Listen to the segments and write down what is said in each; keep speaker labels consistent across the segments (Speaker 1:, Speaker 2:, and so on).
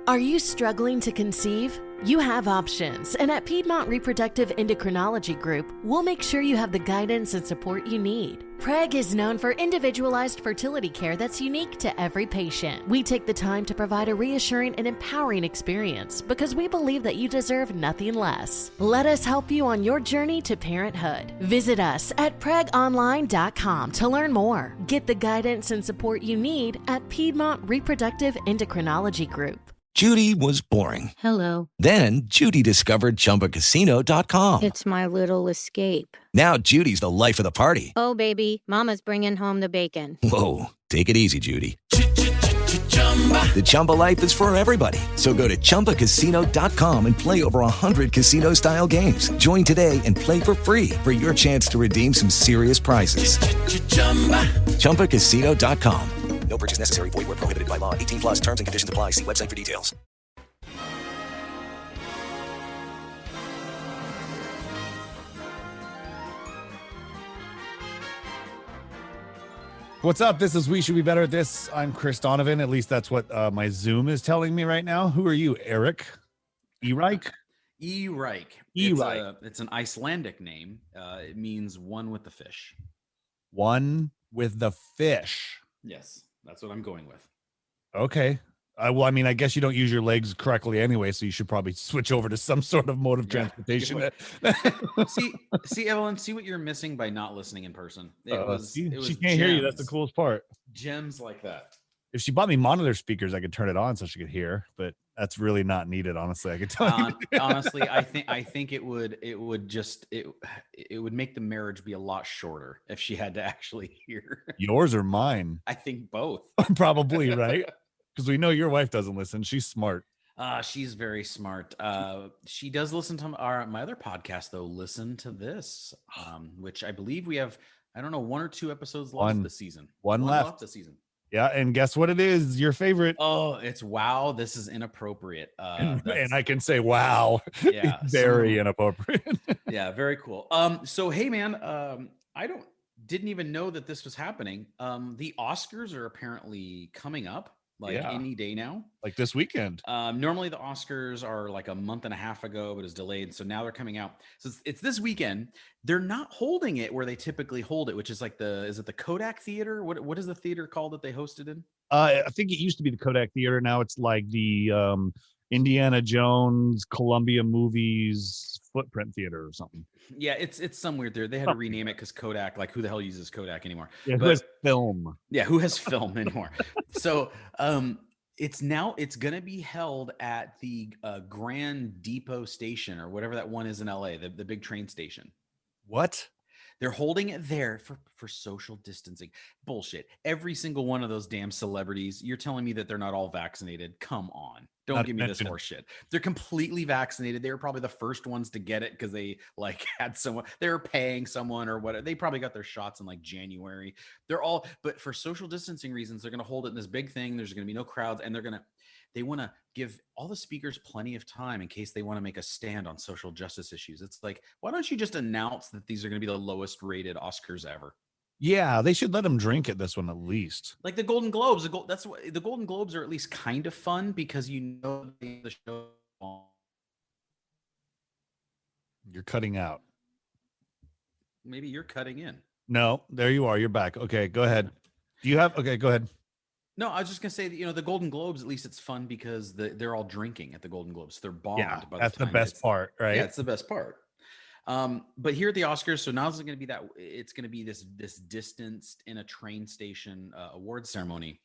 Speaker 1: Are you struggling to conceive? You have options, and at Piedmont Reproductive Endocrinology Group, we'll make sure you have the guidance and support you need. PREG is known for individualized fertility care that's unique to every patient. We take the time to provide a reassuring and empowering experience because we believe that you deserve nothing less. Let us help you on your journey to parenthood. Visit us at pregonline.com to learn more. Get the guidance and support you need at Piedmont Reproductive Endocrinology Group.
Speaker 2: Judy was boring.
Speaker 3: Hello.
Speaker 2: Then Judy discovered ChumbaCasino.com.
Speaker 3: It's my little escape.
Speaker 2: Now Judy's the life of the party.
Speaker 3: Oh, baby, mama's bringing home the bacon.
Speaker 2: Whoa, take it easy, Judy. The Chumba life is for everybody. So go to ChumbaCasino.com and play over 100 casino-style games. Join today and play for free for your chance to redeem some serious prizes. ChumbaCasino.com. No purchase necessary. Void where prohibited by law. 18 plus terms and conditions apply. See website for details.
Speaker 4: What's up? This is We Should Be Better at This. I'm Chris Donovan. At least that's what my Zoom is telling me right now. Who are you, Eric? Erike?
Speaker 5: Erike. It's an Icelandic name. It means one with the fish.
Speaker 4: One with the fish.
Speaker 5: Yes. That's what I'm going with.
Speaker 4: Okay. Well, I mean, I guess you don't use your legs correctly anyway, so you should probably switch over to some sort of mode of transportation.
Speaker 5: see, Evelyn, see what you're missing by not listening in person.
Speaker 4: She can't hear you. That's the coolest part.
Speaker 5: Gems like that.
Speaker 4: If she bought me monitor speakers, I could turn it on so she could hear, but that's really not needed, honestly. I could tell you.
Speaker 5: Honestly, I think it would make the marriage be a lot shorter if she had to actually hear.
Speaker 4: Yours or mine?
Speaker 5: I think both.
Speaker 4: Probably, right? Because we know your wife doesn't listen. She's smart.
Speaker 5: She's very smart. She does listen to my other podcast, though. Listen to This, which I believe we have, I don't know, 1 or 2 episodes left this season.
Speaker 4: One left
Speaker 5: this season.
Speaker 4: Yeah, and guess what it is? Your favorite.
Speaker 5: Oh, it's Wow, This Is Inappropriate.
Speaker 4: And I can say, wow.
Speaker 5: Yeah.
Speaker 4: Very inappropriate.
Speaker 5: Yeah, very cool. So, hey, man, I didn't even know that this was happening. The Oscars are apparently coming up. Any day now,
Speaker 4: like this weekend.
Speaker 5: Normally the Oscars are like a month and a half ago, but it's delayed. So now they're coming out. So it's this weekend. They're not holding it where they typically hold it, which is like is it the Kodak Theater? What is the theater called that they hosted in?
Speaker 4: I think it used to be the Kodak Theater. Now it's like the Indiana Jones, Columbia Movies Footprint Theater or something.
Speaker 5: Yeah, it's some weird there. They had to rename it because Kodak, like who the hell uses Kodak anymore?
Speaker 4: Yeah, who has film?
Speaker 5: Yeah, who has film anymore? So it's gonna be held at the Grand Depot Station or whatever that one is in LA, the big train station.
Speaker 4: What?
Speaker 5: They're holding it there for social distancing. Bullshit. Every single one of those damn celebrities, you're telling me that they're not all vaccinated? Come on. Don't give me this horse shit. They're completely vaccinated. They were probably the first ones to get it because they had someone, they were paying someone or whatever. They probably got their shots in January. But for social distancing reasons, they're going to hold it in this big thing. There's going to be no crowds, and they want to give all the speakers plenty of time in case they want to make a stand on social justice issues. It's like, why don't you just announce that these are going to be the lowest rated Oscars ever?
Speaker 4: Yeah, they should let them drink at this one at least.
Speaker 5: Like the Golden Globes. That's what the Golden Globes are at least kind of fun because the show.
Speaker 4: You're cutting out.
Speaker 5: Maybe you're cutting in.
Speaker 4: No, there you are. You're back. Okay, go ahead. Okay, go ahead.
Speaker 5: No, I was just gonna say that the Golden Globes, at least it's fun because they're all drinking at the Golden Globes. They're bombed.
Speaker 4: Yeah, that's the best part, right?
Speaker 5: Yeah, it's the best part. But here at the Oscars, so now it's going to be this distanced in a train station award ceremony.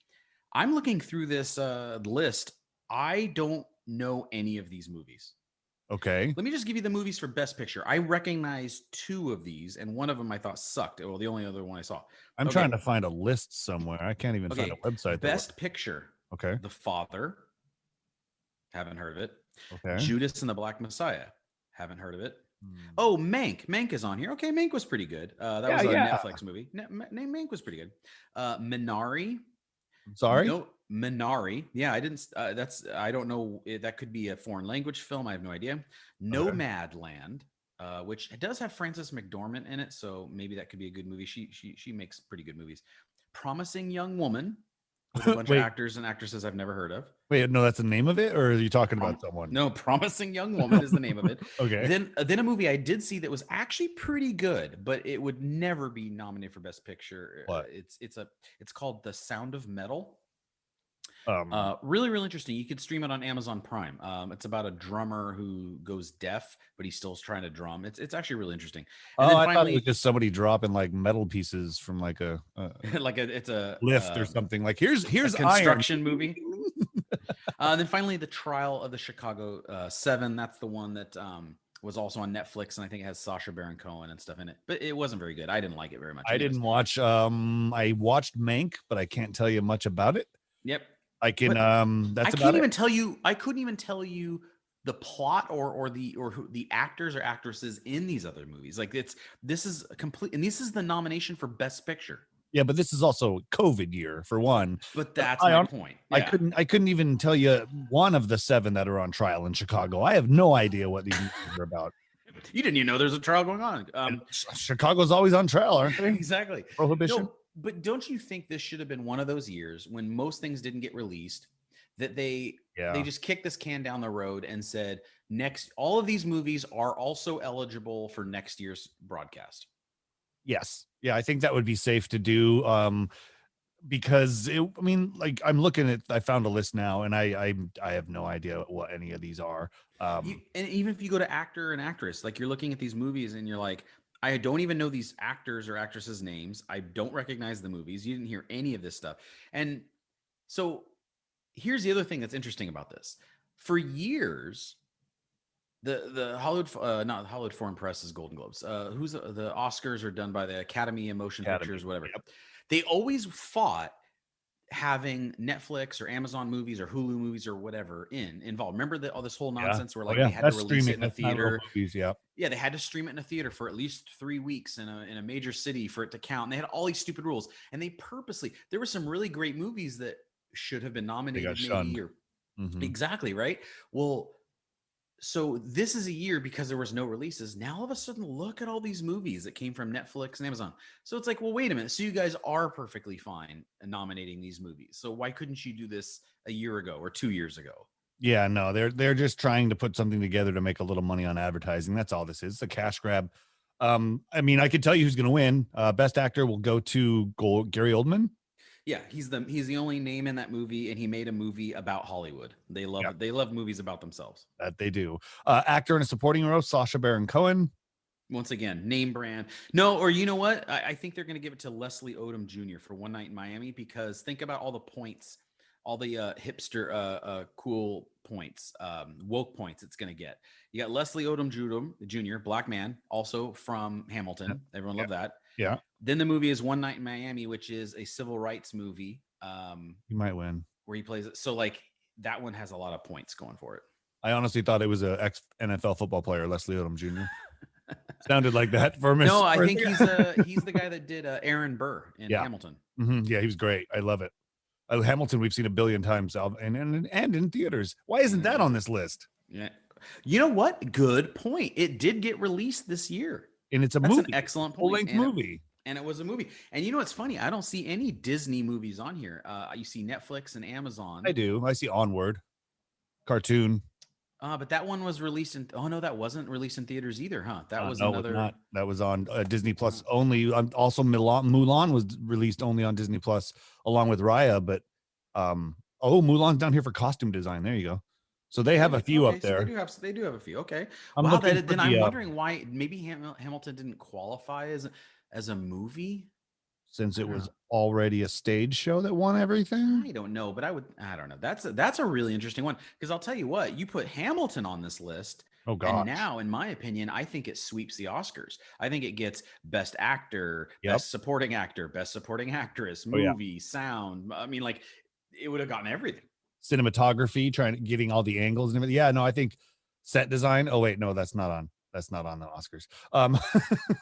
Speaker 5: I'm looking through this list. I don't know any of these movies.
Speaker 4: Okay.
Speaker 5: Let me just give you the movies for Best Picture. I recognize 2 of these, and one of them I thought sucked. Well, the only other one I saw.
Speaker 4: I'm trying to find a list somewhere. I can't even find a website.
Speaker 5: Best Picture.
Speaker 4: Okay.
Speaker 5: The Father. Haven't heard of it.
Speaker 4: Okay.
Speaker 5: Judas and the Black Messiah. Haven't heard of it. Oh, Mank. Mank is on here. Okay, Mank was pretty good. That was a Netflix movie. Mank was pretty good. Minari.
Speaker 4: Sorry?
Speaker 5: No, Minari. Yeah, I didn't. I don't know. That could be a foreign language film. I have no idea. Nomadland, which does have Frances McDormand in it, so maybe that could be a good movie. She makes pretty good movies. Promising Young Woman. with a bunch of
Speaker 4: Wait.
Speaker 5: actors and actresses I've never heard of.
Speaker 4: Wait, no, that's the name of it, or are you talking about someone?
Speaker 5: No, Promising Young Woman is the name of it.
Speaker 4: Okay.
Speaker 5: Then a movie I did see that was actually pretty good, but it would never be nominated for Best Picture.
Speaker 4: What?
Speaker 5: It's called The Sound of Metal.
Speaker 4: Really?
Speaker 5: Really interesting. You could stream it on Amazon Prime. It's about a drummer who goes deaf, but he's still trying to drum. It's actually really interesting. And then
Speaker 4: I thought it was just somebody dropping like metal pieces from like a
Speaker 5: it's a
Speaker 4: lift or something. Like here's
Speaker 5: a construction movie. Then finally, The Trial of the Chicago 7. That's the one that was also on Netflix, and I think it has Sacha Baron Cohen and stuff in it. But it wasn't very good. I didn't like it very much.
Speaker 4: I didn't watch. I watched Mank, but I can't tell you much about it.
Speaker 5: Yep.
Speaker 4: I can. That's
Speaker 5: I couldn't even tell you. I couldn't even tell you the plot or who the actors or actresses in these other movies. Like this is a complete, and this is the nomination for Best Picture.
Speaker 4: Yeah, but this is also COVID year for one.
Speaker 5: But that's my point. Yeah.
Speaker 4: I couldn't even tell you one of the 7 that are on trial in Chicago. I have no idea what these movies are about.
Speaker 5: You didn't even know there's a trial going on.
Speaker 4: Chicago's always on trial, aren't they?
Speaker 5: Exactly.
Speaker 4: Prohibition.
Speaker 5: No, but don't you think this should have been one of those years when most things didn't get released, that they just kicked this can down the road and said, all of these movies are also eligible for next year's broadcast?
Speaker 4: Yes. Yeah, I think that would be safe to do. Because I'm looking at, I found a list now, and I have no idea what any of these are.
Speaker 5: And even if you go to actor and actress, like you're looking at these movies and you're like, I don't even know these actors or actresses' names. I don't recognize the movies. You didn't hear any of this stuff. And so here's the other thing that's interesting about this. For years, the Hollywood, not Hollywood Foreign Press is Golden Globes. Who's the Oscars are done by the Academy of Motion Pictures, whatever.
Speaker 4: Yep.
Speaker 5: They always fought having Netflix or Amazon movies or Hulu movies or whatever involved. Remember all this whole nonsense where they had to release it in a theater.
Speaker 4: Movies, yeah,
Speaker 5: they had to stream it in a theater for at least 3 weeks in a major city for it to count. And they had all these stupid rules. And they purposely, there were some really great movies that should have been nominated maybe. Exactly, right? Well, so this is a year because there was no releases. Now all of a sudden, look at all these movies that came from Netflix and Amazon. So it's like, well, wait a minute. So you guys are perfectly fine nominating these movies. So why couldn't you do this a year ago or 2 years ago?
Speaker 4: Yeah, no, they're just trying to put something together to make a little money on advertising. That's all this is. It's a cash grab. I could tell you who's going to win. Best actor will go to Gary Oldman.
Speaker 5: Yeah, he's the only name in that movie, and he made a movie about Hollywood. They love it. They love movies about themselves.
Speaker 4: That they do. Actor in a supporting role, Sacha Baron Cohen.
Speaker 5: Once again, name brand. No, or you know what? I think they're going to give it to Leslie Odom Jr. for One Night in Miami, because think about all the points, all the hipster cool points, woke points it's going to get. You got Leslie Odom Jr., black man, also from Hamilton. Everyone loved that.
Speaker 4: Yeah.
Speaker 5: Then the movie is One Night in Miami, which is a civil rights movie.
Speaker 4: He might win.
Speaker 5: Where he plays it. So like that one has a lot of points going for it.
Speaker 4: I honestly thought it was a ex-NFL football player, Leslie Odom Jr. Sounded like that for me.
Speaker 5: No, I think he's the guy that did Aaron Burr in Hamilton.
Speaker 4: Mm-hmm. Yeah, he was great. I love it. Hamilton, we've seen 1 billion times, and in theaters. Why isn't that on this list?
Speaker 5: Yeah. You know what? Good point. It did get released this year.
Speaker 4: And it's movie.
Speaker 5: An excellent point.
Speaker 4: Full-length movie.
Speaker 5: And it was a movie. And you know what's funny? I don't see any Disney movies on here. You see Netflix and Amazon.
Speaker 4: I do. I see Onward. Cartoon.
Speaker 5: But that one was released in... Oh, no, that wasn't released in theaters either, huh? That was
Speaker 4: no,
Speaker 5: another...
Speaker 4: Not. That was on Disney Plus only. Also, Mulan was released only on Disney Plus along with Raya. But, Mulan's down here for costume design. There you go. So they have a few up there.
Speaker 5: So they do have a few. Okay.
Speaker 4: I'm
Speaker 5: wondering why maybe Hamilton didn't qualify as a movie,
Speaker 4: since it was already a stage show that won everything.
Speaker 5: I don't know, but I don't know. That's a really interesting one, because I'll tell you what, you put Hamilton on this list.
Speaker 4: Oh God.
Speaker 5: And now, in my opinion, I think it sweeps the Oscars. I think it gets Best Actor, Best Supporting Actor, Best Supporting Actress, movie, sound. I mean, like, it would have gotten everything.
Speaker 4: Cinematography, getting all the angles and everything. Yeah, no, I think set design. Oh wait, no, that's not on the Oscars.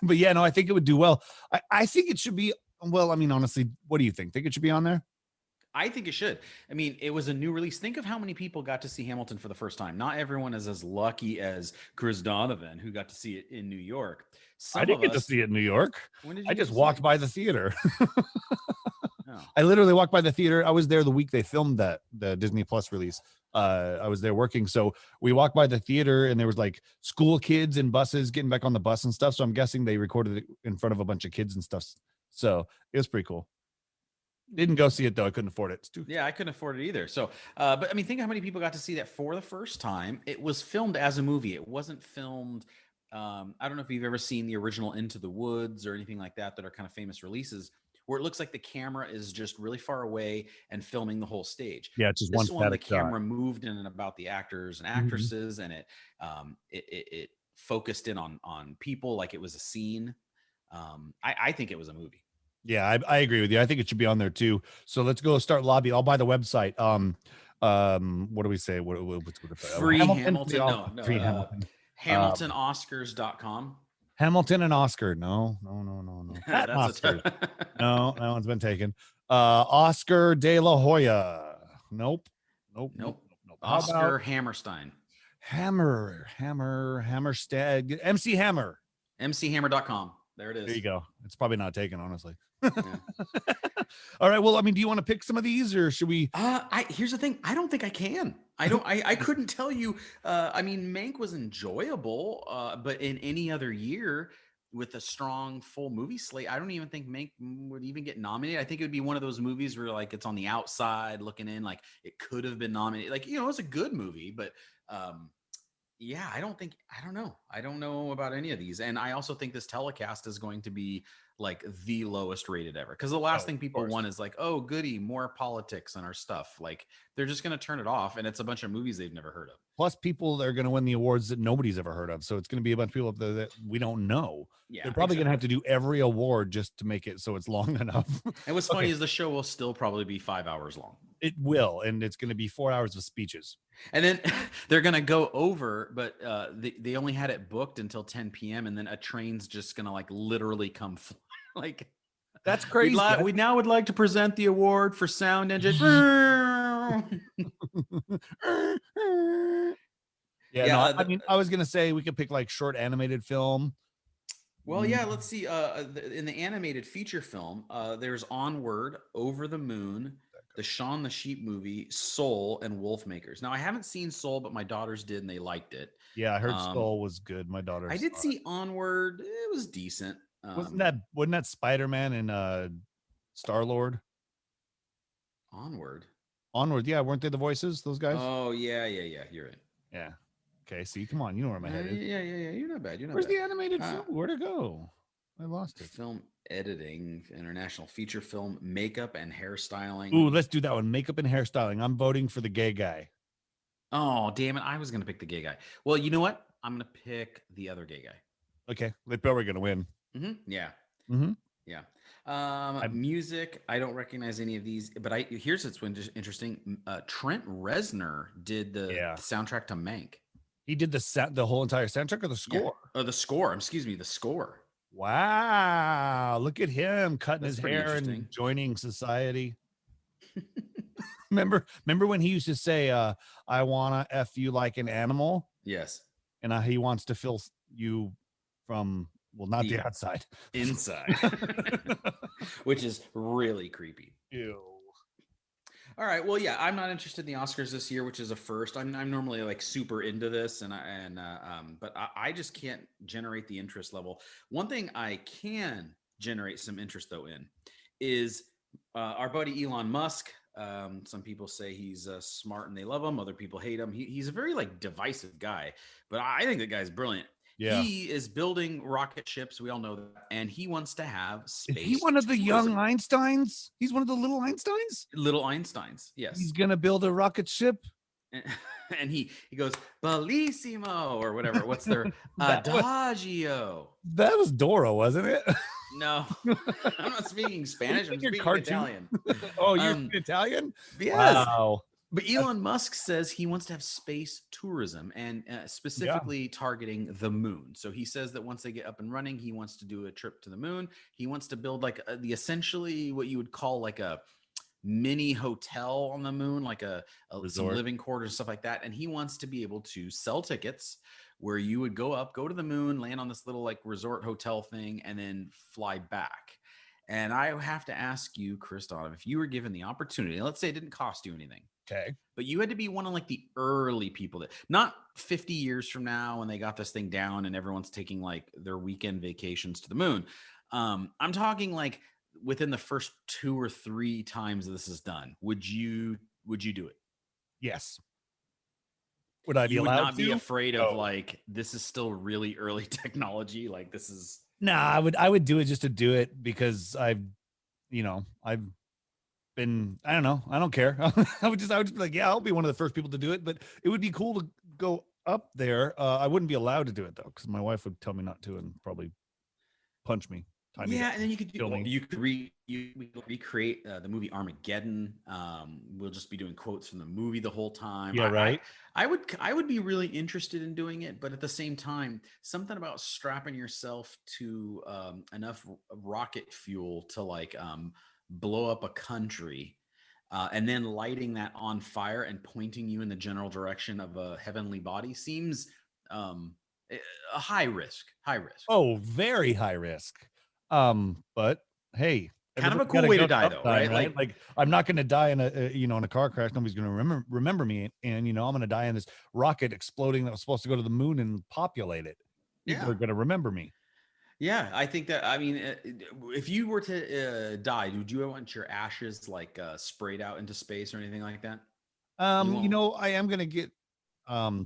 Speaker 4: But yeah, no, I think it would do well. I think it should be. Well, I mean, honestly, what do you think? Think it should be on there?
Speaker 5: I think it should. I mean, it was a new release. Think of how many people got to see Hamilton for the first time. Not everyone is as lucky as Chris Donovan, who got to see it in New York.
Speaker 4: I didn't get to see it in New York. I just walked by the theater. I literally walked by the theater. I was there the week they filmed the Disney Plus release. I was there working, so we walked by the theater, and there was like school kids and buses getting back on the bus and stuff. So I'm guessing they recorded it in front of a bunch of kids and stuff. So it was pretty cool. Didn't go see it though. I couldn't afford it.
Speaker 5: Yeah, I couldn't afford it either. So, but I mean, think how many people got to see that for the first time. It was filmed as a movie. It wasn't filmed. I don't know if you've ever seen the original Into the Woods or anything like that are kind of famous releases, where it looks like the camera is just really far away and filming the whole stage.
Speaker 4: Yeah, it's just
Speaker 5: this
Speaker 4: one
Speaker 5: the camera
Speaker 4: shot.
Speaker 5: moved in and about the actors and actresses, and it focused in on people like it was a scene. I think it was a movie.
Speaker 4: Yeah, I agree with you. I think it should be on there too. So let's go start lobby. I'll buy the website. What do we say? What's
Speaker 5: Free Hamilton? No,
Speaker 4: Free Hamilton.
Speaker 5: HamiltonOscars.com.
Speaker 4: Hamilton and Oscar. No. That's Oscar. No, that one's been taken. Oscar De La Hoya. Nope.
Speaker 5: Oscar Hammerstein.
Speaker 4: Hammerstad. MC Hammer.
Speaker 5: MCHammer.com. There it is.
Speaker 4: There you go. It's probably not taken, honestly. Yeah. All right. Well, I mean, do you want to pick some of these, or should we?
Speaker 5: Here's the thing. I don't think I can. I couldn't tell you. I mean, Mank was enjoyable, but in any other year with a strong full movie slate, I don't even think Mank would even get nominated. I think it would be one of those movies where like it's on the outside looking in, like it could have been nominated. Like, it's a good movie, but yeah, I don't know. I don't know about any of these. And I also think this telecast is going to be like the lowest rated ever. Because the last thing people want is like, oh, goody, more politics in our stuff. Like they're just going to turn it off. And it's a bunch of movies they've never heard of.
Speaker 4: Plus people that are going to win the awards that nobody's ever heard of. So it's going to be a bunch of people up there that we don't know. Yeah, they're probably going to have to do every award just to make it so it's long enough.
Speaker 5: And what's funny is the show will still probably be 5 hours long.
Speaker 4: It will. And it's going to be 4 hours of speeches.
Speaker 5: And then they're going to go over, but they only had it booked until 10 p.m. And then a train's just going to like literally come like,
Speaker 4: that's crazy.
Speaker 5: We now would like to present the award for sound engine.
Speaker 4: I mean, I was going to say we could pick like short animated film.
Speaker 5: Well, yeah, let's see. In the animated feature film, there's Onward, Over the Moon, the Shaun the Sheep movie, Soul, and Wolfmakers. Now, I haven't seen Soul, but my daughters did, and they liked it.
Speaker 4: Yeah, I heard Soul was good. My daughter.
Speaker 5: I did see Onward. It was decent.
Speaker 4: Wasn't that Spider-Man and Star-Lord?
Speaker 5: Onward,
Speaker 4: yeah. Weren't they the voices? Those guys?
Speaker 5: Oh, yeah. You're right.
Speaker 4: Yeah. Okay. See, come on. You know where my head is.
Speaker 5: Yeah. You're not bad.
Speaker 4: Where's the animated film? Where'd it go? I lost it.
Speaker 5: Film editing, international feature film, makeup and hairstyling.
Speaker 4: Ooh, let's do that one. Makeup and hairstyling. I'm voting for the gay guy.
Speaker 5: Oh, damn it. I was going to pick the gay guy. Well, you know what? I'm going to pick the other gay guy.
Speaker 4: Okay. They're probably going to win.
Speaker 5: Yeah.
Speaker 4: Yeah.
Speaker 5: Music. I don't recognize any of these, but here's what's interesting. Trent Reznor did the soundtrack to Mank.
Speaker 4: He did the whole entire soundtrack or the score?
Speaker 5: Yeah. The score. Excuse me, the score.
Speaker 4: Wow. Look at him cutting his hair and joining society. Remember when he used to say, I want to F you like an animal?
Speaker 5: Yes.
Speaker 4: And he wants to fill you from, well, not the outside.
Speaker 5: Inside. Which is really creepy.
Speaker 4: Ew.
Speaker 5: All right. Well, yeah, I'm not interested in the Oscars this year, which is a first. I'm normally like super into this, but I just can't generate the interest level. One thing I can generate some interest though in is our buddy Elon Musk. Some people say he's smart and they love him. Other people hate him. He's a very like divisive guy, but I think the guy's brilliant. Yeah. He is building rocket ships. We all know that. And he wants to have space.
Speaker 4: Is he one of the young Einsteins? He's one of the little Einsteins?
Speaker 5: Little Einsteins, yes.
Speaker 4: He's going to build a rocket ship?
Speaker 5: And he goes, Bellissimo, or whatever. What's their Adagio?
Speaker 4: That was Doro, wasn't it?
Speaker 5: No. I'm not speaking Spanish. I'm speaking Italian.
Speaker 4: Oh, you're Italian?
Speaker 5: Yes.
Speaker 4: Wow.
Speaker 5: But Elon Musk says he wants to have space tourism and specifically targeting the moon. So he says that once they get up and running, he wants to do a trip to the moon. He wants to build like the essentially what you would call like a mini hotel on the moon, like a some living quarters, stuff like that. And he wants to be able to sell tickets where you would go to the moon, land on this little like resort hotel thing, and then fly back. And I have to ask you, Christoph, if you were given the opportunity, let's say it didn't cost you anything,
Speaker 4: Okay.
Speaker 5: but you had to be one of like the early people that, not 50 years from now when they got this thing down and everyone's taking like their weekend vacations to the moon. I'm talking like within the first 2 or 3 times this is done. Would you do it?
Speaker 4: Yes. Would I be
Speaker 5: You would
Speaker 4: allowed
Speaker 5: not be
Speaker 4: to?
Speaker 5: afraid of
Speaker 4: No.
Speaker 5: like, this is still really early technology. Like this is.
Speaker 4: Nah, I would do it just to do it because I've been, I don't know, I don't care. I would just be like, yeah, I'll be one of the first people to do it, but it would be cool to go up there. I wouldn't be allowed to do it though, because my wife would tell me not to and probably punch me.
Speaker 5: Yeah, and then you could recreate the movie Armageddon. We'll just be doing quotes from the movie the whole time.
Speaker 4: Yeah, right.
Speaker 5: I would be really interested in doing it, but at the same time, something about strapping yourself to enough rocket fuel to like blow up a country, and then lighting that on fire and pointing you in the general direction of a heavenly body seems a high risk.
Speaker 4: Oh, very high risk. But hey,
Speaker 5: kind of a cool way to die though, right?
Speaker 4: Like I'm not going to die in a car crash. Nobody's going to remember me. And, I'm going to die in this rocket exploding that was supposed to go to the moon and populate it. People are going to remember me.
Speaker 5: Yeah, I think that, I mean, if you were to die, would you want your ashes like sprayed out into space or anything like that?
Speaker 4: I am going to get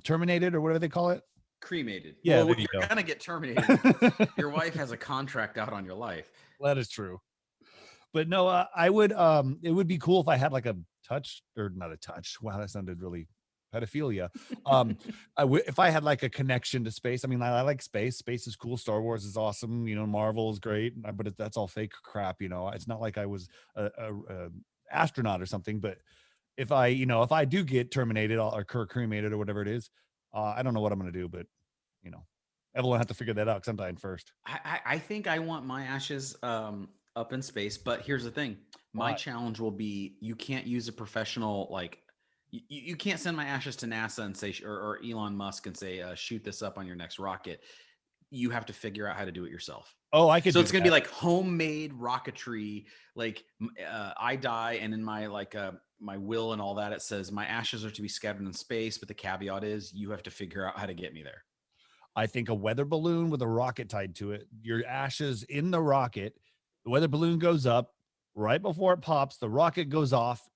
Speaker 4: terminated or whatever they call it.
Speaker 5: Cremated.
Speaker 4: Yeah,
Speaker 5: well, you're going to get terminated. Your wife has a contract out on your life.
Speaker 4: That is true. But no, I would, it would be cool if I had like a touch, or not a touch. Wow, that sounded really pedophilia. If I had like a connection to space. I mean, I like space. Space is cool. Star Wars is awesome. Marvel is great, but that's all fake crap. It's not like I was a astronaut or something. But if I do get terminated or cremated or whatever it is, I don't know what I'm going to do, but everyone have to figure that out because I'm dying first.
Speaker 5: I think I want my ashes up in space, but here's the thing. My challenge will be, you can't use a professional, like you can't send my ashes to NASA and say, or Elon Musk and say, shoot this up on your next rocket. You have to figure out how to do it yourself.
Speaker 4: Oh, I could.
Speaker 5: So it's going to be like homemade rocketry. Like I die, and in my my will and all that, it says my ashes are to be scattered in space, but the caveat is you have to figure out how to get me there.
Speaker 4: I think a weather balloon with a rocket tied to it, your ashes in the rocket, the weather balloon goes up right before it pops, the rocket goes off,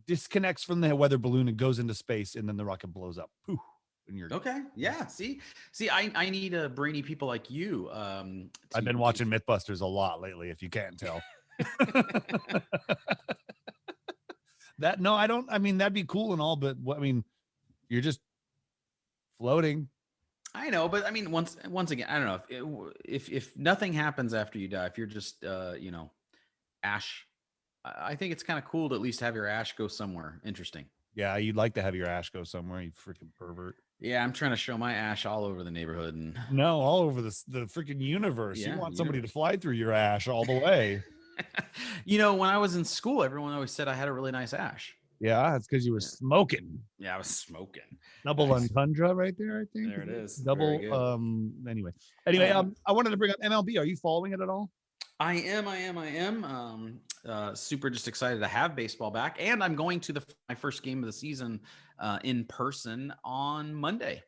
Speaker 4: disconnects from the weather balloon and goes into space, and then the rocket blows up. Poof, and you're
Speaker 5: okay. Yeah. See, I need brainy people like you.
Speaker 4: I've been watching Mythbusters a lot lately, if you can't tell. I mean, that'd be cool and all, but you're just floating.
Speaker 5: I know, but I mean, once again, I don't know if nothing happens after you die, if you're just ash, I think it's kind of cool to at least have your ash go somewhere interesting.
Speaker 4: Yeah, you'd like to have your ash go somewhere, you freaking pervert.
Speaker 5: Yeah, I'm trying to show my ash all over the neighborhood and
Speaker 4: all over the freaking universe. Yeah, you want somebody to fly through your ash all the way.
Speaker 5: When I was in school, everyone always said I had a really nice ash.
Speaker 4: Yeah, that's because you were smoking.
Speaker 5: Yeah, I was smoking.
Speaker 4: Double entendre right there, I think.
Speaker 5: There it is.
Speaker 4: Double. Anyway, I wanted to bring up MLB. Are you following it at all?
Speaker 5: I am. Super just excited to have baseball back, and I'm going to my first game of the season in person on Monday.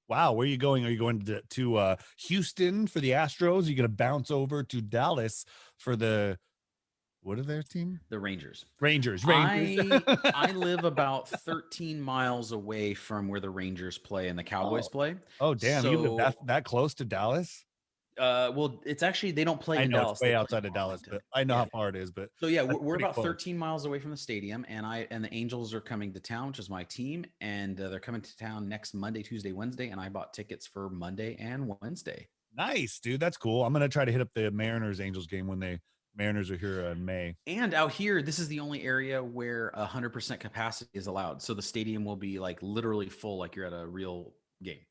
Speaker 4: Wow, where are you going? Are you going to Houston for the Astros? Are you going to bounce over to Dallas for the? What are their team?
Speaker 5: The Rangers.
Speaker 4: I
Speaker 5: live about 13 miles away from where the Rangers play and the Cowboys play.
Speaker 4: Oh, damn. You live that close to Dallas?
Speaker 5: Well, it's actually, they don't play in Dallas.
Speaker 4: It's way outside of Dallas, but I know how far it is. But
Speaker 5: so yeah, we're about 13 miles away from the stadium, and the Angels are coming to town, which is my team, and they're coming to town next Monday, Tuesday, Wednesday, and I bought tickets for Monday and Wednesday.
Speaker 4: Nice, dude. That's cool. I'm gonna try to hit up the Mariners Angels game when Mariners are here in May.
Speaker 5: And out here, this is the only area where 100% capacity is allowed. So the stadium will be like literally full, like you're at a real game.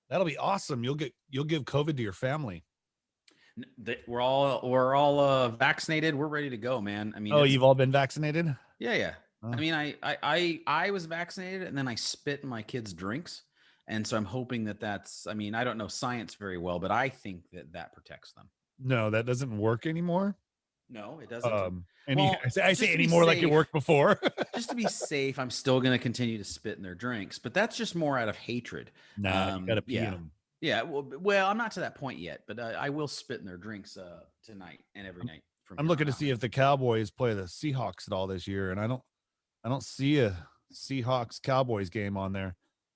Speaker 4: That'll be awesome. You'll give COVID to your family.
Speaker 5: We're all vaccinated. We're ready to go, man. I mean,
Speaker 4: you've all been vaccinated?
Speaker 5: Yeah. Oh. I mean, I was vaccinated, and then I spit in my kids' drinks. And so I'm hoping that's, I mean, I don't know science very well, but I think that protects them.
Speaker 4: No, that doesn't work anymore.
Speaker 5: No, it doesn't.
Speaker 4: I say
Speaker 5: just to be
Speaker 4: anymore like it
Speaker 5: safe-
Speaker 4: worked before.
Speaker 5: Just to be safe, I'm still going to continue to spit in their drinks, but that's just more out of hatred.
Speaker 4: Nah, you gotta pee in
Speaker 5: Yeah.
Speaker 4: them.
Speaker 5: Yeah. Well, I'm not to that point yet, but I will spit in their drinks tonight and every night.
Speaker 4: I'm looking to see if the Cowboys play the Seahawks at all this year, and I don't see a Seahawks Cowboys game on there.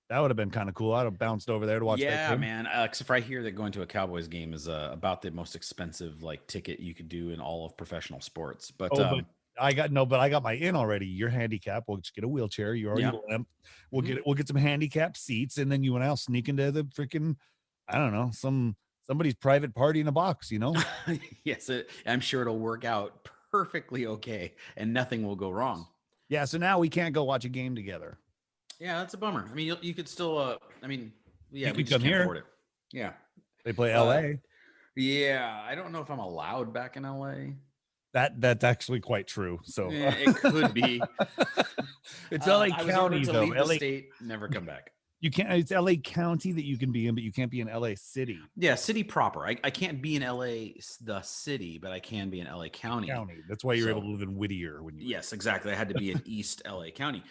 Speaker 4: That would have been kind of cool. I'd have bounced over there to watch that
Speaker 5: Yeah,
Speaker 4: game.
Speaker 5: man. Except for I hear that going to a Cowboys game is about the most expensive like ticket you could do in all of professional sports. But,
Speaker 4: but I got my in already. Your handicap. We'll just get a wheelchair. You already limp. We'll get some handicap seats, and then you and I'll sneak into the freaking, I don't know, somebody's private party in a box, you know?
Speaker 5: Yes, I'm sure it'll work out perfectly okay, and nothing will go wrong.
Speaker 4: Yeah. So now we can't go watch a game together.
Speaker 5: Yeah, that's a bummer. I mean, you could still. We
Speaker 4: You
Speaker 5: just
Speaker 4: come
Speaker 5: can't
Speaker 4: here.
Speaker 5: afford it. Yeah,
Speaker 4: They play LA.
Speaker 5: yeah. I don't know if I'm allowed back in LA.
Speaker 4: That's actually quite true. So
Speaker 5: Yeah, it could be.
Speaker 4: It's LA
Speaker 5: I was
Speaker 4: County
Speaker 5: ordered to
Speaker 4: though.
Speaker 5: leave the
Speaker 4: LA
Speaker 5: state, never come back.
Speaker 4: You can't. It's LA County that you can be in, but you can't be in LA City.
Speaker 5: Yeah, city proper. I can't be in LA the city, but I can be in LA County.
Speaker 4: That's why you're able to live in Whittier when you.
Speaker 5: Yes, exactly. I had to be in East LA County.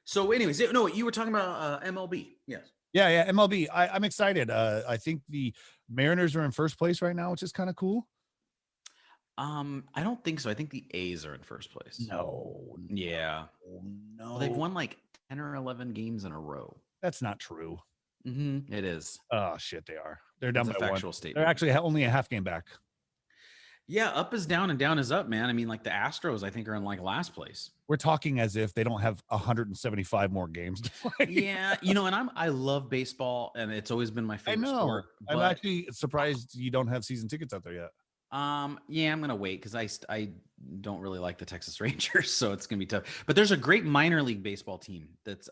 Speaker 5: So, anyways, no, you were talking about MLB. Yes.
Speaker 4: Yeah, MLB. I'm excited. I think the Mariners are in first place right now, which is kind of cool.
Speaker 5: I don't think so. I think the A's are in first place.
Speaker 4: No.
Speaker 5: Yeah.
Speaker 4: No.
Speaker 5: Well, they've won like 10 or 11 games in a row.
Speaker 4: That's not true.
Speaker 5: It is.
Speaker 4: Oh shit, they are. They're down by
Speaker 5: factual
Speaker 4: one.
Speaker 5: statement.
Speaker 4: They're actually only a half game back.
Speaker 5: Yeah, up is down and down is up, man. I mean, like the Astros, I think, are in like last place.
Speaker 4: We're talking as if they don't have 175 more games to play.
Speaker 5: Yeah, and I love baseball, and it's always been my favorite sport.
Speaker 4: I'm actually surprised you don't have season tickets out there yet.
Speaker 5: Yeah, I'm gonna wait because I don't really like the Texas Rangers, so it's gonna be tough. But there's a great minor league baseball team that's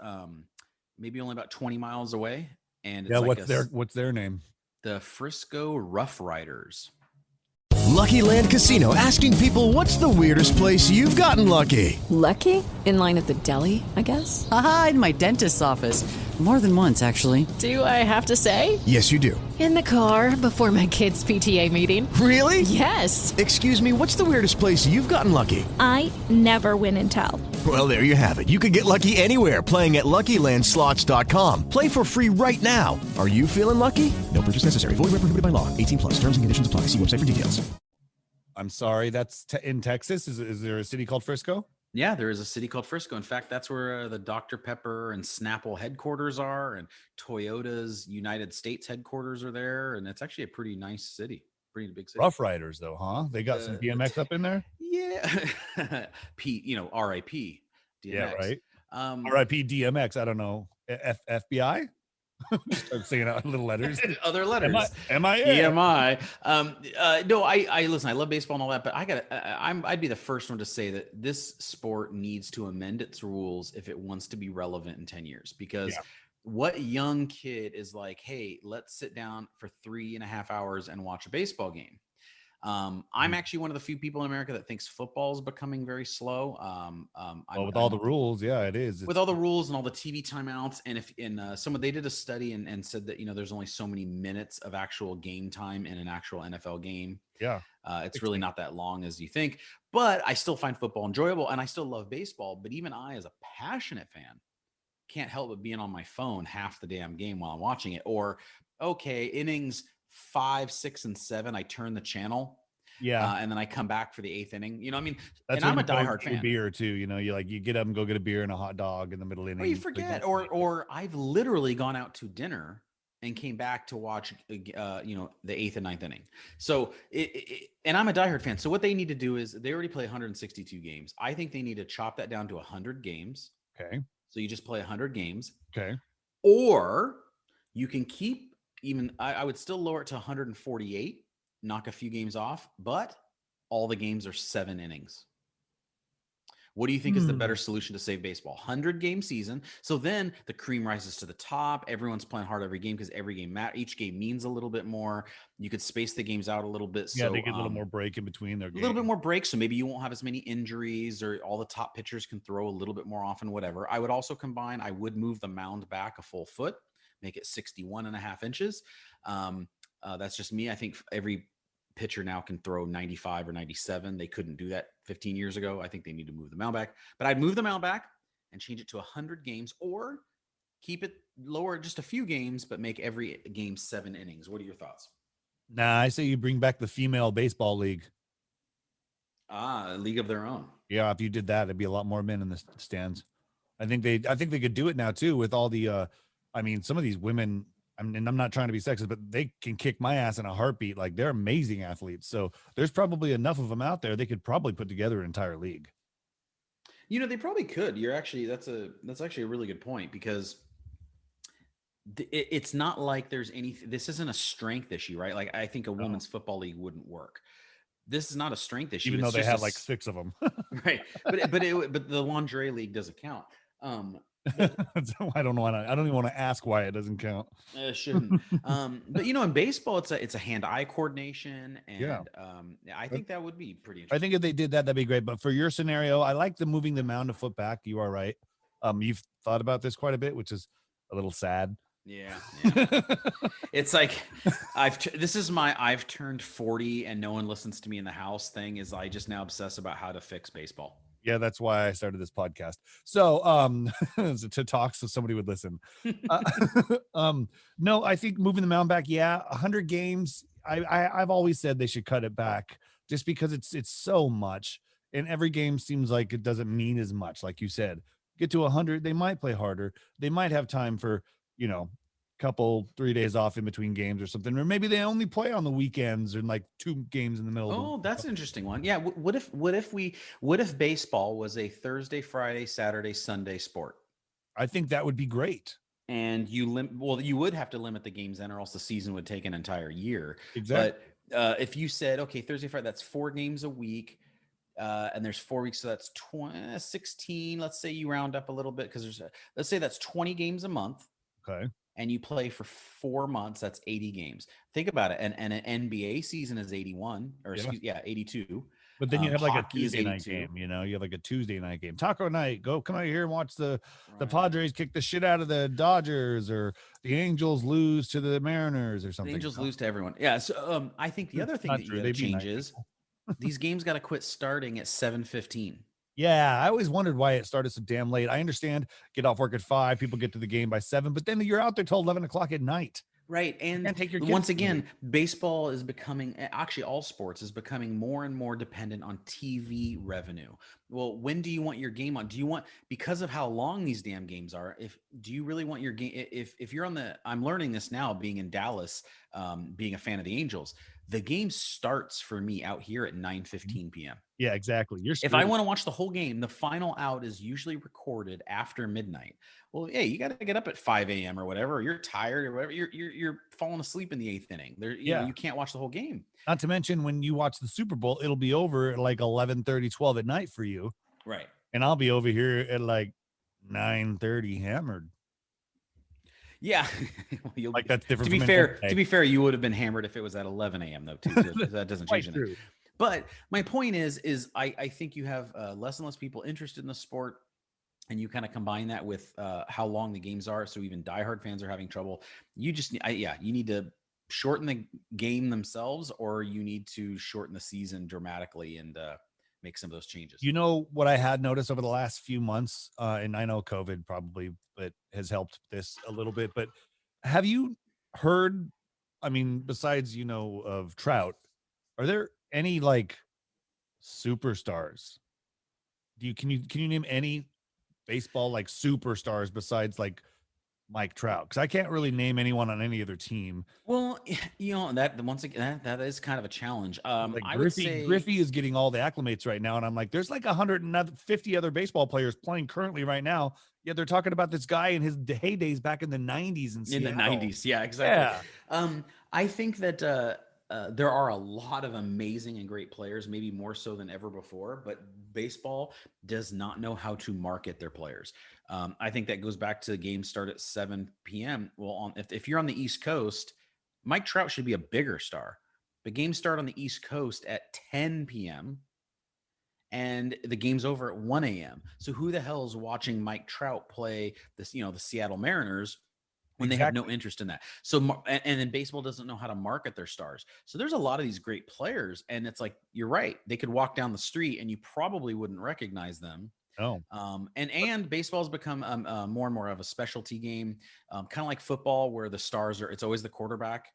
Speaker 5: maybe only about 20 miles away, and it's
Speaker 4: what's their name?
Speaker 5: The Frisco Rough Riders.
Speaker 6: Lucky Land Casino, asking people, what's the weirdest place you've gotten lucky?
Speaker 7: Lucky? In line at the deli, I guess?
Speaker 8: Aha, in my dentist's office. More than once, actually.
Speaker 7: Do I have to say?
Speaker 6: Yes, you do.
Speaker 1: In the car before my kids' PTA meeting.
Speaker 6: Really?
Speaker 1: Yes.
Speaker 6: Excuse me, what's the weirdest place you've gotten lucky?
Speaker 9: I never win and tell.
Speaker 6: Well, there you have it. You can get lucky anywhere, playing at LuckyLandSlots.com. Play for free right now. Are you feeling lucky? No purchase necessary. Void where prohibited by law. 18+. Terms and conditions apply. See website for details.
Speaker 4: I'm sorry, that's in Texas. Is there a city called Frisco?
Speaker 5: Yeah, there is a city called Frisco. In fact, that's where the Dr. Pepper and Snapple headquarters are, and Toyota's United States headquarters are there, and it's actually a pretty nice city, pretty big city.
Speaker 4: Rough Riders, though, huh? They got some BMX up in there.
Speaker 5: Yeah, R.I.P. DMX.
Speaker 4: Yeah, right. R.I.P. DMX. I don't know. FBI. Start saying out little letters.
Speaker 5: Other letters.
Speaker 4: EMI.
Speaker 5: No, I listen. I love baseball and all that, but I'd be the first one to say that this sport needs to amend its rules if it wants to be relevant in 10 years. Because what young kid is like, hey, let's sit down for 3.5 hours and watch a baseball game? I'm actually one of the few people in America that thinks football is becoming very slow.
Speaker 4: With all the rules, yeah, it is.
Speaker 5: With all the rules and all the TV timeouts, and they did a study and said that there's only so many minutes of actual game time in an actual NFL game.
Speaker 4: Yeah,
Speaker 5: it's really not that long as you think. But I still find football enjoyable, and I still love baseball. But even I, as a passionate fan, can't help but being on my phone half the damn game while I'm watching it. Or innings 5, 6, and 7, I turn the channel.
Speaker 4: Yeah.
Speaker 5: And then I come back for the 8th inning. I mean,
Speaker 4: that's
Speaker 5: and I'm a diehard fan.
Speaker 4: Beer too. You get up and go get a beer and a hot dog in the middle inning.
Speaker 5: Or you forget, or I've literally gone out to dinner and came back to watch, the 8th and 9th inning. So and I'm a diehard fan. So what they need to do is they already play 162 games. I think they need to chop that down to 100 games.
Speaker 4: Okay.
Speaker 5: So you just play 100 games.
Speaker 4: Okay.
Speaker 5: Or you can keep I would still lower it to 148, knock a few games off, but all the games are 7 innings. What do you think is the better solution to save baseball? 100-game season. So then the cream rises to the top. Everyone's playing hard every game because every game each game means a little bit more. You could space the games out a little bit.
Speaker 4: Yeah,
Speaker 5: so
Speaker 4: they get a little more break in between their games.
Speaker 5: A little bit more break. So maybe you won't have as many injuries, or all the top pitchers can throw a little bit more often, whatever. I would also I would move the mound back a full foot, make it 61.5 inches. That's just me. I think every pitcher now can throw 95 or 97. They couldn't do that 15 years ago. I think they need to move the mound back, but I'd move the mound back and change it to 100 games, or keep it lower just a few games, but make every game 7 innings. What are your thoughts?
Speaker 4: Nah, I say you bring back the female baseball league.
Speaker 5: A league of their own.
Speaker 4: Yeah, if you did that, it'd be a lot more men in the stands. I think they could do it now too with all the I mean, some of these women, and I'm not trying to be sexist, but they can kick my ass in a heartbeat. Like, they're amazing athletes. So there's probably enough of them out there. They could probably put together an entire league.
Speaker 5: You know, they probably could. That's actually a really good point, because it's not like there's anything. This isn't a strength issue, right? Like, I think a women's football league wouldn't work. This is not a strength issue,
Speaker 4: even though they have like 6 of them.
Speaker 5: Right. But the lingerie league doesn't count.
Speaker 4: I don't even want to ask why it doesn't count.
Speaker 5: It shouldn't. But you know, in baseball, it's a hand-eye coordination, and I think that would be pretty interesting.
Speaker 4: I think if they did that, that'd be great. But for your scenario, I like the moving the mound a foot back. You are right. You've thought about this quite a bit, which is a little sad.
Speaker 5: Yeah. It's like this is my I've turned 40 and no one listens to me in the house thing. Is I just now obsess about how to fix baseball.
Speaker 4: Yeah, that's why I started this podcast. So to talk so somebody would listen. No, I think moving the mound back, 100 games. I've always said they should cut it back, just because it's so much, and every game seems like it doesn't mean as much. Like you said, get to 100, they might play harder. They might have time for, you know, couple 3 days off in between games or something, or maybe they only play on the weekends and like 2 games in the middle.
Speaker 5: Oh, that's an interesting one. Yeah. What if baseball was a Thursday, Friday, Saturday, Sunday sport?
Speaker 4: I think that would be great.
Speaker 5: And you would have to limit the games then, or else the season would take an entire year.
Speaker 4: Exactly.
Speaker 5: But if you said, okay, Thursday, Friday, that's 4 games a week. And there's 4 weeks, so that's 16. Let's say you round up a little bit, because let's say that's 20 games a month.
Speaker 4: Okay.
Speaker 5: And you play for 4 months, that's 80 games. Think about it. And an NBA season is 81, or 82.
Speaker 4: But then you have like a Tuesday night game, you know, you have like a Tuesday night game. Taco night, come out here and watch the Padres kick the shit out of the Dodgers, or the Angels lose to the Mariners or something.
Speaker 5: The Angels lose to everyone. Yeah. So I think the other thing that you got to change is these games got to quit starting at 7:15.
Speaker 4: Yeah, I always wondered why it started so damn late. I understand, get off work at 5, people get to the game by 7, but then you're out there till 11 o'clock at night.
Speaker 5: Right. And
Speaker 4: take your
Speaker 5: once again, baseball is becoming, actually all sports is becoming more and more dependent on TV revenue. Well, when do you want your game on? Do you want, because of how long these damn games are, do you really want your game? If you're I'm learning this now, being in Dallas, being a fan of the Angels, the game starts for me out here at 9:15 p.m.
Speaker 4: Yeah, exactly.
Speaker 5: If I want to watch the whole game, the final out is usually recorded after midnight. Well, yeah, you got to get up at 5 a.m. or whatever. Or you're tired or whatever. You're falling asleep in the 8th inning. You know, you can't watch the whole game.
Speaker 4: Not to mention, when you watch the Super Bowl, it'll be over at like 11:30, 12 at night for you.
Speaker 5: Right.
Speaker 4: And I'll be over here at like 9:30 hammered.
Speaker 5: Yeah.
Speaker 4: Like, that's different.
Speaker 5: To be fair, you would have been hammered if it was at 11 a.m. though, too. That doesn't change anything. But my point is I think you have less and less people interested in the sport, and you kind of combine that with how long the games are. So even diehard fans are having trouble. You just, you need to shorten the game themselves, or you need to shorten the season dramatically and make some of those changes. You
Speaker 4: know what I had noticed over the last few months, and I know COVID probably has helped this a little bit, but have you heard, I mean, besides, you know, of Trout, are there any like superstars? Can you name any baseball like superstars besides like Mike Trout? Because I can't really name anyone on any other team.
Speaker 5: Well, you know, that once again, that is kind of a challenge.
Speaker 4: Like
Speaker 5: I would say
Speaker 4: Griffey is getting all the acclimates right now, and I'm like, there's like 150 other baseball players playing currently right now. Yeah, they're talking about this guy in his heydays back in the 90s and
Speaker 5: in the 90s. Yeah, exactly. Yeah. I think that there are a lot of amazing and great players, maybe more so than ever before, but baseball does not know how to market their players. I think that goes back to the game start at 7 p.m. Well, if you're on the East Coast, Mike Trout should be a bigger star. The games start on the East Coast at 10 p.m. and the game's over at 1 a.m. So who the hell is watching Mike Trout play this, you know, the Seattle Mariners when they have no interest in that. So, and then baseball doesn't know how to market their stars. So there's a lot of these great players, and it's like, you're right. They could walk down the street and you probably wouldn't recognize them.
Speaker 4: Oh,
Speaker 5: and baseball's become more and more of a specialty game, kind of like football, where the stars it's always the quarterback,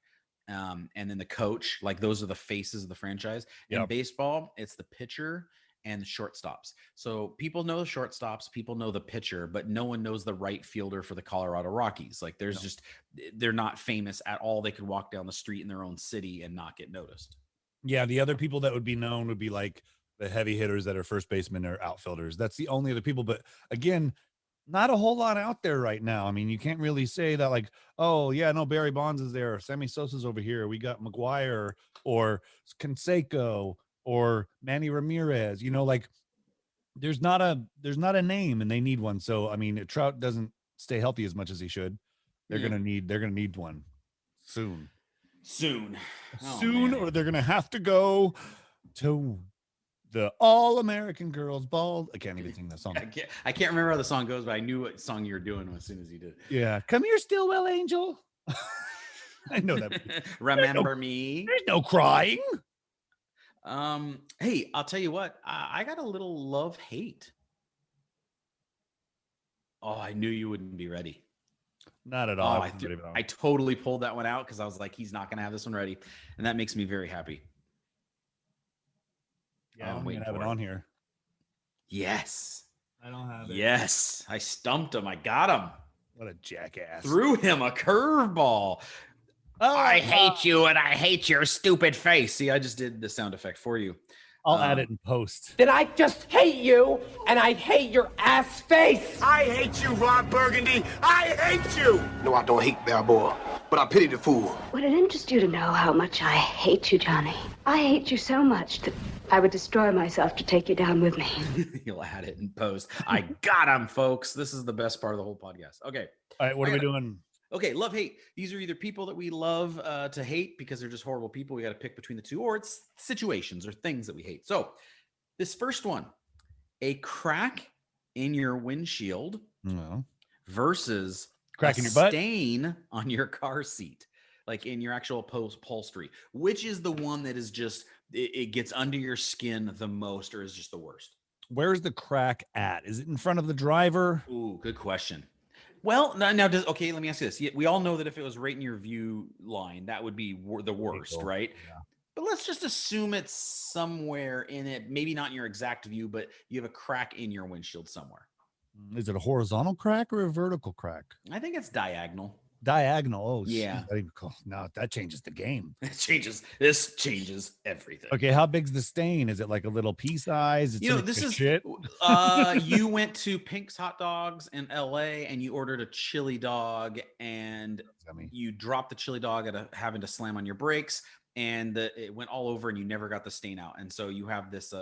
Speaker 5: and then the coach. Like, those are the faces of the franchise.
Speaker 4: Yep.
Speaker 5: In baseball, it's the pitcher and the shortstops. So people know the shortstops, people know the pitcher, but no one knows the right fielder for the Colorado Rockies. Like, they're not famous at all. They could walk down the street in their own city and not get noticed.
Speaker 4: Yeah, the other people that would be known would be like the heavy hitters that are first basemen or outfielders. That's the only other people. But again, not a whole lot out there right now. I mean, you can't really say that like, oh yeah, no, Barry Bonds is there, or Sammy Sosa's over here, we got McGuire or Canseco or Manny Ramirez. Like there's not a name, and they need one. So I mean, Trout doesn't stay healthy as much as he should. They're gonna need one soon.
Speaker 5: Oh,
Speaker 4: soon, or they're gonna have to go to the All-American Girls Ball. I can't even sing that song.
Speaker 5: I can't remember how the song goes, but I knew what song you were doing as soon as you did.
Speaker 4: Yeah. Come here, Stillwell Angel. I know that.
Speaker 5: Remember me.
Speaker 4: There's no crying.
Speaker 5: Hey, I'll tell you what. I got a little love-hate. Oh, I knew you wouldn't be ready.
Speaker 4: Not at all.
Speaker 5: I totally pulled that one out because I was like, he's not going to have this one ready. And that makes me very happy.
Speaker 4: Yeah, I'm going to have it on here.
Speaker 5: Yes.
Speaker 4: I don't have it.
Speaker 5: Yes. I stumped him. I got him.
Speaker 4: What a jackass.
Speaker 5: Threw him a curveball.
Speaker 4: Oh,
Speaker 5: I hate you, and I hate your stupid face. See, I just did the sound effect for you.
Speaker 4: I'll add it in post.
Speaker 10: Then I just hate you, and I hate your ass face.
Speaker 11: I hate you, Ron Burgundy. I hate you. No, I don't hate Balboa, but I pity the fool.
Speaker 12: Would it interest you to know how much I hate you, Johnny? I hate you so much that I would destroy myself to take you down with me.
Speaker 5: You'll add it in post. I got him, folks. This is the best part of the whole podcast. Okay.
Speaker 4: All right, what are we doing?
Speaker 5: Okay, love, hate. These are either people that we love to hate because they're just horrible people. We got to pick between the two, or it's situations or things that we hate. So this first one, a crack in your windshield versus
Speaker 4: crack in your butt,
Speaker 5: stain on your car seat, like in your actual upholstery. Which is the one that is just, it gets under your skin the most, or is just the worst?
Speaker 4: Where's the crack at? Is it in front of the driver?
Speaker 5: Ooh, good question. Well, now okay, let me ask you this. We all know that if it was right in your view line, that would be the worst, right? Yeah. But let's just assume it's somewhere in it, maybe not in your exact view, but you have a crack in your windshield somewhere.
Speaker 4: Is it a horizontal crack or a vertical crack?
Speaker 5: I think it's diagonal.
Speaker 4: Diagonal. Oh,
Speaker 5: yeah.
Speaker 4: No, that changes the game.
Speaker 5: This changes everything.
Speaker 4: Okay, how big's the stain? Is it like a little pea size? It's
Speaker 5: this is
Speaker 4: shit.
Speaker 5: You went to Pink's Hot Dogs in LA and you ordered a chili dog, and you dropped the chili dog at having to slam on your brakes, and it went all over, and you never got the stain out, and so you have this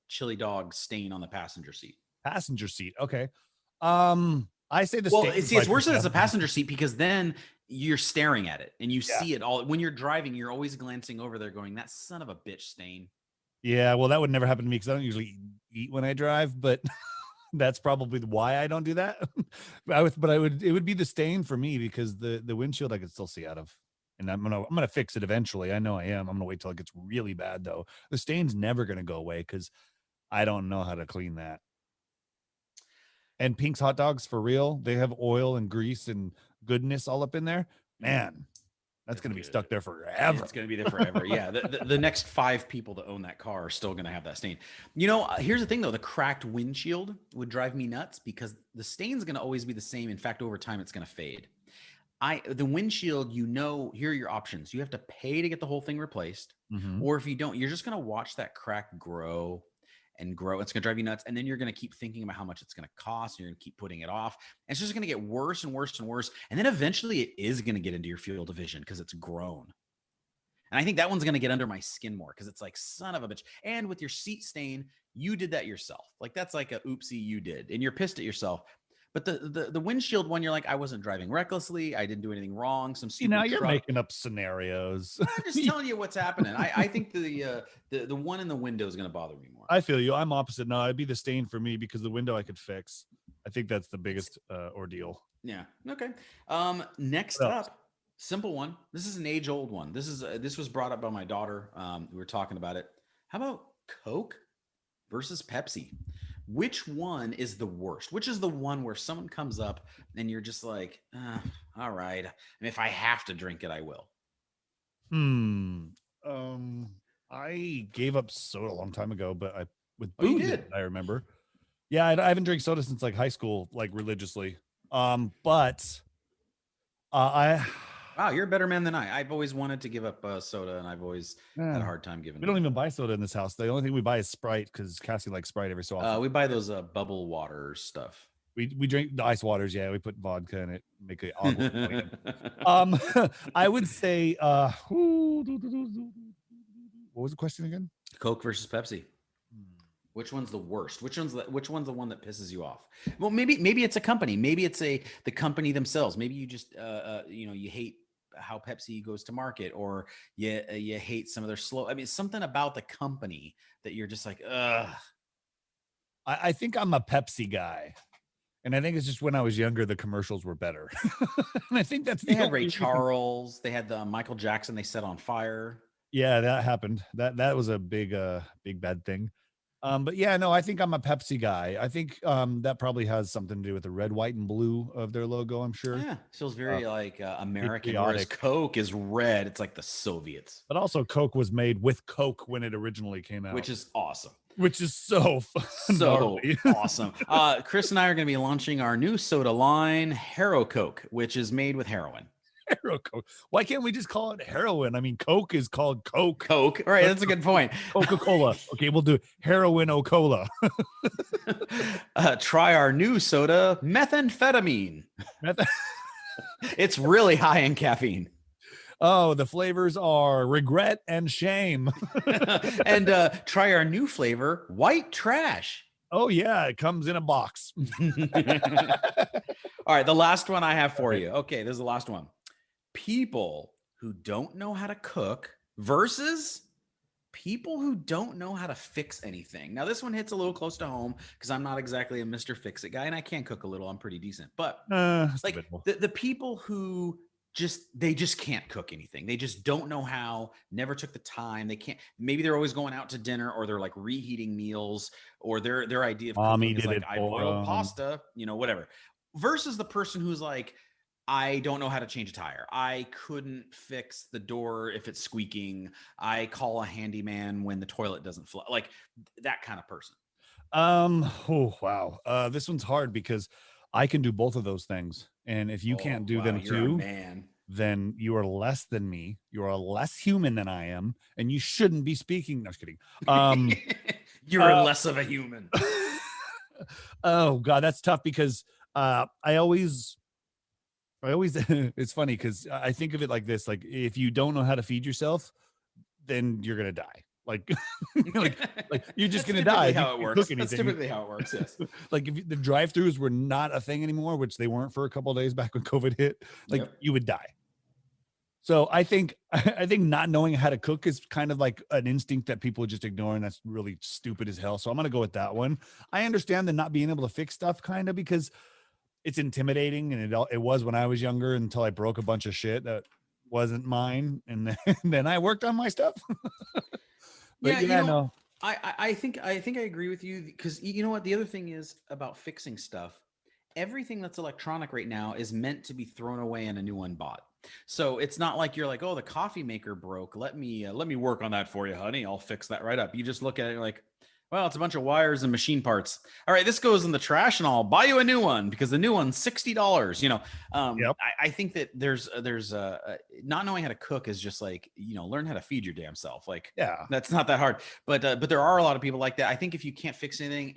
Speaker 5: chili dog stain on the passenger seat.
Speaker 4: Passenger seat. Okay. I say the
Speaker 5: it's worse than it's a passenger seat, because then you're staring at it and you see it all. When you're driving, you're always glancing over there going, that son of a bitch stain.
Speaker 4: Yeah, well, that would never happen to me because I don't usually eat when I drive, but that's probably why I don't do that. It would be the stain for me, because the windshield I could still see out of. And I'm gonna fix it eventually. I know I am. I'm gonna wait till it gets really bad though. The stain's never gonna go away because I don't know how to clean that. And Pink's Hot Dogs, for real, they have oil and grease and goodness all up in there. Man, that's going to be stuck there forever.
Speaker 5: It's going to be there forever. Yeah. The next 5 people that own that car are still going to have that stain. Here's the thing, though. The cracked windshield would drive me nuts because the stain's going to always be the same. In fact, over time, it's going to fade. The windshield, here are your options. You have to pay to get the whole thing replaced. Mm-hmm. Or if you don't, you're just going to watch that crack grow and grow. It's going to drive you nuts. And then you're going to keep thinking about how much it's going to cost. And you're going to keep putting it off. And it's just going to get worse and worse and worse. And then eventually it is going to get into your field of vision because it's grown. And I think that one's going to get under my skin more because it's like, son of a bitch. And with your seat stain, you did that yourself. Like, that's like a oopsie you did. And you're pissed at yourself. But the windshield one, you're like, I wasn't driving recklessly. I didn't do anything wrong.
Speaker 4: You're making up scenarios.
Speaker 5: I'm just telling you what's happening. I think the one in the window is going to bother me more.
Speaker 4: I feel you. I'm opposite. No, it'd be the stain for me because the window I could fix. I think that's the biggest ordeal.
Speaker 5: Yeah. Okay. Next up, simple one. This is an age-old one. This was brought up by my daughter. We were talking about it. How about Coke versus Pepsi? Which one is the worst? Which is the one where someone comes up and you're just like, all right. I mean, if I have to drink it, I will.
Speaker 4: I gave up soda a long time ago, but with
Speaker 5: you
Speaker 4: booze,
Speaker 5: did?
Speaker 4: I remember. Yeah, I haven't drank soda since like high school, like religiously. But
Speaker 5: Wow, you're a better man than I. I've always wanted to give up soda, and I've always had a hard time giving.
Speaker 4: We don't even buy soda in this house. The only thing we buy is Sprite because Cassie likes Sprite every so often.
Speaker 5: We buy those bubble water stuff.
Speaker 4: We drink the ice waters. Yeah, we put vodka in it, make it. I would say, what was the question again?
Speaker 5: Coke versus Pepsi. Which one's the worst? Which one's the one that pisses you off? Well, maybe it's a company. Maybe it's the company themselves. Maybe you just you hate how Pepsi goes to market, or you hate some of their slow. I mean, something about the company that you're just like, ugh.
Speaker 4: I think I'm a Pepsi guy. And I think it's just when I was younger, the commercials were better. And I think that's
Speaker 5: they had Ray Charles. They had the Michael Jackson. They set on fire.
Speaker 4: Yeah, that happened. That was a big bad thing. But yeah, no, I think I'm a Pepsi guy. I think that probably has something to do with the red, white, and blue of their logo. I'm sure.
Speaker 5: Yeah, feels very like American. Whereas Coke is red. It's like the Soviets.
Speaker 4: But also, Coke was made with Coke when it originally came out,
Speaker 5: which is awesome.
Speaker 4: Which is so
Speaker 5: awesome. Chris and I are going to be launching our new soda line, Hero Coke, which is made with heroin.
Speaker 4: Hero Coke. Why can't we just call it heroin? I mean, Coke is called Coke.
Speaker 5: Coke. All right, that's a good point.
Speaker 4: Coca-Cola. Okay, we'll do heroin O-Cola.
Speaker 5: Try our new soda, methamphetamine. It's really high in caffeine.
Speaker 4: Oh, the flavors are regret and shame.
Speaker 5: And try our new flavor, white trash.
Speaker 4: Oh, yeah. It comes in a box.
Speaker 5: All right. The last one I have for you. Okay. This is the last one. People who don't know how to cook versus people who don't know how to fix anything. Now, this one hits a little close to home because I'm not exactly a Mr. Fix-It guy, and I can cook a little. I'm pretty decent. But like the people who they just can't cook anything. They just don't know how, never took the time. They can't, maybe they're always going out to dinner, or they're like reheating meals, or their idea of cooking is like, I boiled pasta, whatever. Versus the person who's like, I don't know how to change a tire. I couldn't fix the door if it's squeaking. I call a handyman when the toilet doesn't flow. Like that kind of person.
Speaker 4: Oh, wow. This one's hard because I can do both of those things. And if you can't do them too, then you are less than me. You are less human than I am. And you shouldn't be speaking. No, just kidding.
Speaker 5: You're less of a human.
Speaker 4: Oh, God, that's tough because I always, it's funny because I think of it like this. Like, if you don't know how to feed yourself, then you're going to die. Like, like you're just going to die.
Speaker 5: How it works. That's typically how it works. Yes.
Speaker 4: Like if the drive-thrus were not a thing anymore, which they weren't for a couple of days back when COVID hit, like you would die. So I think not knowing how to cook is kind of like an instinct that people just ignore, and that's really stupid as hell. So I'm going to go with that one. I understand the not being able to fix stuff kind of because it's intimidating, and it was when I was younger until I broke a bunch of shit that wasn't mine, and then I worked on my stuff. But no.
Speaker 5: I think I agree with you because you know what? The other thing is about fixing stuff. Everything that's electronic right now is meant to be thrown away and a new one bought. So it's not like you're like, oh, the coffee maker broke. Let me work on that for you, honey. I'll fix that right up. You just look at it, you're like, well, it's a bunch of wires and machine parts. All right, this goes in the trash, and I'll buy you a new one because the new one's $60. I think that there's not knowing how to cook is just like, learn how to feed your damn self. Like, that's not that hard. But there are a lot of people like that. I think if you can't fix anything,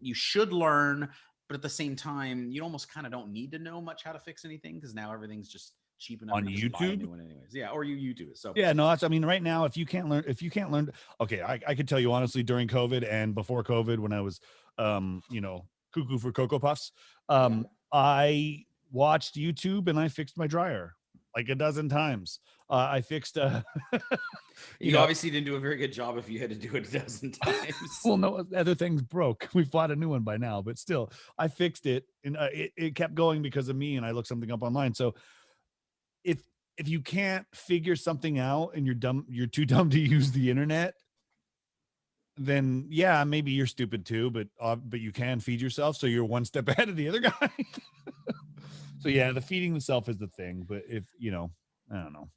Speaker 5: you should learn. But at the same time, you almost kind of don't need to know much how to fix anything because now everything's just cheap enough
Speaker 4: on YouTube
Speaker 5: anyways. Yeah, or you YouTube it. So
Speaker 4: right now, if you can't learn, okay, I could tell you honestly, during COVID and before COVID, when I was cuckoo for Cocoa Puffs, I watched YouTube and I fixed my dryer. like a dozen times. I fixed
Speaker 5: you obviously didn't do a very good job if you had to do it a dozen times.
Speaker 4: Well, no, other things broke. We bought a new one by now, but still, I fixed it, and it kept going because of me, and I looked something up online. So if you can't figure something out and you're too dumb to use the internet, then yeah, maybe you're stupid too, but you can feed yourself, so you're one step ahead of the other guy. So yeah, the feeding the self is the thing, but if I don't know.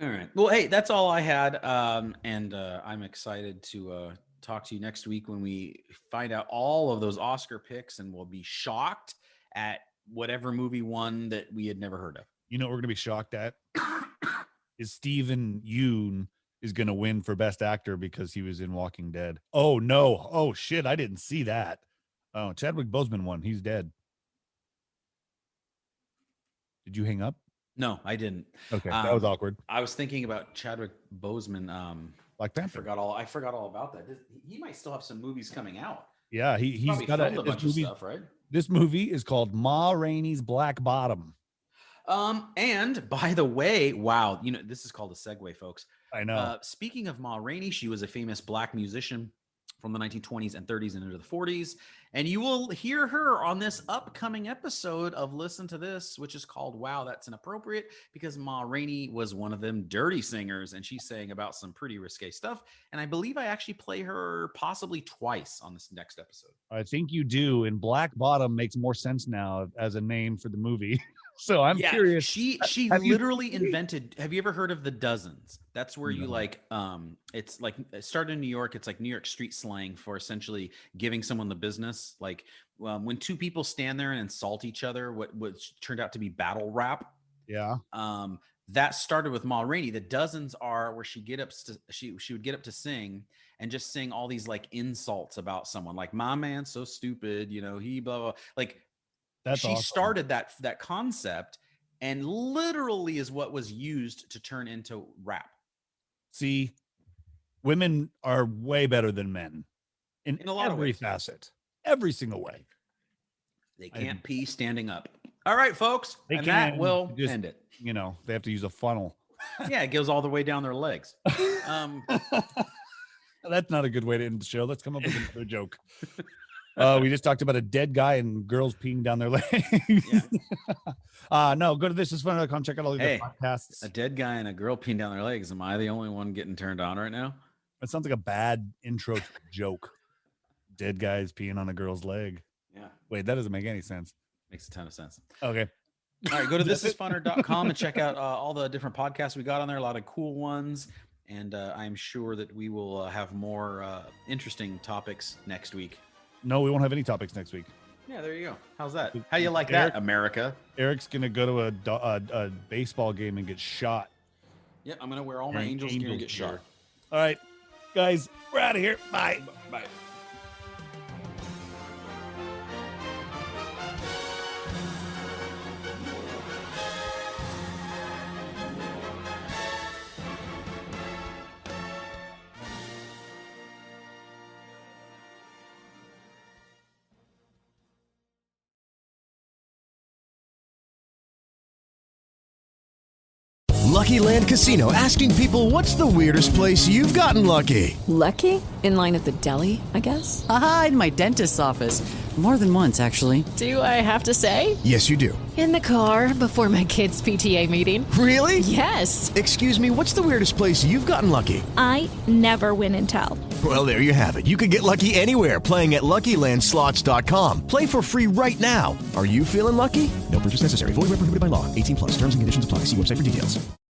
Speaker 5: All right. Well, hey, that's all I had. And I'm excited to talk to you next week when we find out all of those Oscar picks, and we'll be shocked at whatever movie won that we had never heard of.
Speaker 4: You know what we're gonna be shocked at? Is Stephen Yeun is gonna win for Best Actor because he was in Walking Dead. Oh no! Oh shit! I didn't see that. Oh, Chadwick Boseman won. He's dead. Did you hang up?
Speaker 5: No, I didn't.
Speaker 4: Okay, that was awkward.
Speaker 5: I was thinking about Chadwick Boseman.
Speaker 4: Black Panther.
Speaker 5: I forgot all about that. He might still have some movies coming out.
Speaker 4: Yeah, he's got
Speaker 5: a bunch of stuff, right?
Speaker 4: This movie is called Ma Rainey's Black Bottom.
Speaker 5: And by the way, wow, this is called a segue, folks.
Speaker 4: I know.
Speaker 5: Speaking of Ma Rainey, she was a famous Black musician from the 1920s and 30s and into the 40s. And you will hear her on this upcoming episode of Listen to This, which is called Wow, That's Inappropriate, because Ma Rainey was one of them dirty singers, and she's saying about some pretty risque stuff. And I believe I actually play her possibly twice on this next episode.
Speaker 4: I think you do. And Black Bottom makes more sense now as a name for the movie. So I'm curious.
Speaker 5: She literally invented. Have you ever heard of the dozens? That's where you it's like it started in New York. It's like New York street slang for essentially giving someone the business. Like when two people stand there and insult each other, what turned out to be battle rap.
Speaker 4: Yeah.
Speaker 5: That started with Ma Rainey. The dozens are where she would get up to sing and just sing all these like insults about someone, like my man's so stupid, he blah blah. Like she awesome. Started that concept, and literally is what was used to turn into rap.
Speaker 4: See, women are way better than men in a lot of ways. Facet, every single way.
Speaker 5: They can't pee standing up. All right, folks, that will end it.
Speaker 4: They have to use a funnel.
Speaker 5: Yeah, it goes all the way down their legs.
Speaker 4: That's not a good way to end the show. Let's come up with another joke. We just talked about a dead guy and girls peeing down their legs. Yeah. No, go to thisisfun.com. Check out all the other podcasts.
Speaker 5: A dead guy and a girl peeing down their legs. Am I the only one getting turned on right now?
Speaker 4: That sounds like a bad intro to a joke. Dead guys peeing on a girl's leg.
Speaker 5: Yeah.
Speaker 4: Wait, that doesn't make any sense.
Speaker 5: Makes a ton of sense.
Speaker 4: Okay.
Speaker 5: All right, go to thisisfunner.com and check out all the different podcasts we got on there. A lot of cool ones. And I'm sure that we will have more interesting topics next week.
Speaker 4: No, we won't have any topics next week.
Speaker 5: Yeah, there you go. How's that? How do you like that, America?
Speaker 4: Eric's going to go to a baseball game and get shot.
Speaker 5: Yep, I'm going to wear all my Angels gear and get shot.
Speaker 4: All right, guys, we're out of here. Bye.
Speaker 5: Bye.
Speaker 6: Lucky Land Casino, asking people, what's the weirdest place you've gotten lucky?
Speaker 7: Lucky? In line at the deli, I guess?
Speaker 8: Aha, in my dentist's office. More than once, actually.
Speaker 7: Do I have to say?
Speaker 6: Yes, you do.
Speaker 1: In the car before my kids' PTA meeting.
Speaker 6: Really?
Speaker 1: Yes.
Speaker 6: Excuse me, what's the weirdest place you've gotten lucky?
Speaker 9: I never win and tell.
Speaker 6: Well, there you have it. You can get lucky anywhere, playing at LuckyLandSlots.com. Play for free right now. Are you feeling lucky? No purchase necessary. Void where prohibited by law. 18+. Terms and conditions apply. See website for details.